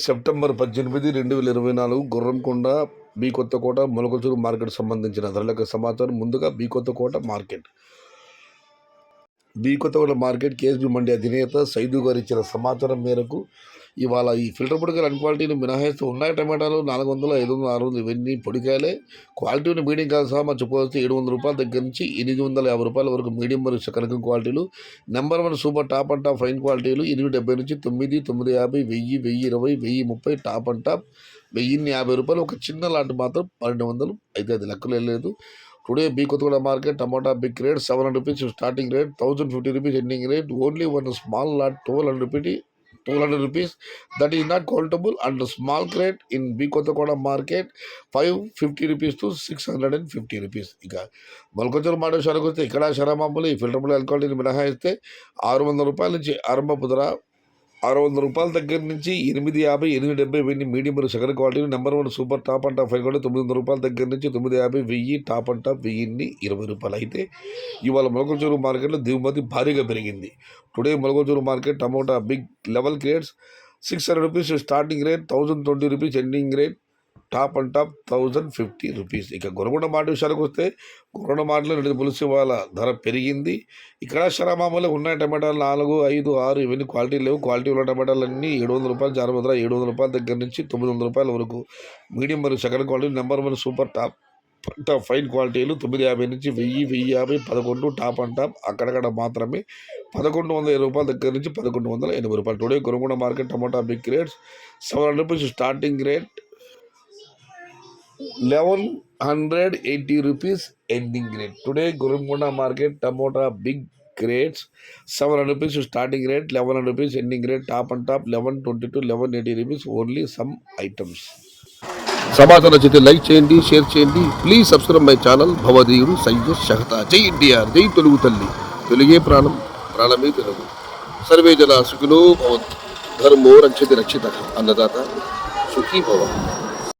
September 18, 2024 Gurramkonda B Kothakota Molakachuru market సంబంధించిన ధరలకు సమాచారం. ముందుగా B Kothakota market. B Kothakota market KSB mandi అధినేత సైదు గారు ఇచ్చిన సమాచారం మేరకు ఇవాళ ఈ ఫిల్టర్ పొడికాయలు అన్ క్వాలిటీని మినహాయిస్తూ ఉన్నాయి. టమాటాలు 400, 500, 600 ఇవన్నీ పొడికాయలే. క్వాలిటీని మీడియం కాదు సహా మనం చెప్పుకోవచ్చు. 700 రూపాయల దగ్గర నుంచి 850 రూపాయల వరకు మీడియం మరియు శకరకం క్వాలిటీలు. Number 1 super top and top fine క్వాలిటీలు 870 నుంచి 9, 950, 1000, 1020, 1030 టాప్ అండ్ టాప్ 1050 రూపాయలు. ఒక చిన్న లాంటి మాత్రం 1200 అయితే అది లెక్కలు వెళ్ళలేదు. టుడే బి Kothaguda market tomato big rate 700 rupees starting rate, 1050 rupees ending rate. Only one small lot 1200 rupees that is not countable, and small crate in B Kottakoda market 550 rupees to 650 rupees. ఇక మొలకచూరు మాట విషయానికి వస్తే ఇక్కడ శరమామూలు ఈ ఫిల్టర్ పొడి ఆల్కహాల్ని మినహాయిస్తే 600 రూపాయల నుంచి ఆరంభపు ధర. 600 రూపాయల దగ్గర నుంచి 850, 870 ఇవన్నీ మీడియం మరియు సగటు quality. Number 1 super top and top five కూడా 900 రూపాయల దగ్గర నుంచి 950, 1000 టాప్ అండ్ టాప్ 1020 రూపాయలు. అయితే ఇవాళ మొలకచూరు మార్కెట్లో దిగుమతి భారీగా పెరిగింది. Today Molakachuru market tomato big level grades 600 rupees starting rate, 1020 rupees ending rate, top and top 1050 rupees. ఇక గురగొండ మాట విషయానికి వస్తే గురగొండ మాటలో 2 పులుసు వాళ్ళ ధర పెరిగింది. ఇక్కడ శరమామూలు ఉన్నాయి టమాటాలు 4, 5, 6 ఇవన్నీ క్వాలిటీ లేవు. క్వాలిటీ ఉన్న టమాటాలు అన్నీ 700 రూపాయలు జారబోతున్నా. 700 రూపాయల దగ్గర నుంచి 900 రూపాయల వరకు మీడియం మరియు second quality. Number 1 super top fine క్వాలిటీలు 950 నుంచి 1000, 1050, 11 టాప్ అండ్ టాప్ అక్కడక్కడ మాత్రమే 1120 రూపాయల దగ్గర నుంచి 1180 రూపాయలు. Today Guragonda market tomato big rates 700 rupees starting rate, 1180 rupees ending rate. Today Gurumkonda market tomato big grades 700 rupees starting rate, 1100 rupees ending rate, top and top 1120 to 1180 rupees. Only some items. సమాచారం నచ్చితే like చేయండి, share చేయండి. Please subscribe my channel భవదీయుడు సయ్యద్ షహతా. జై ఎన్టీఆర్, జై తెలుగు తల్లి, తెలుగే ప్రాణం, ప్రాణమే తెలుగు. సర్వే జన సుఖినో భవంతు, ధర్మో రక్షతి రక్షిత, అన్నదాత సుఖీ భవ.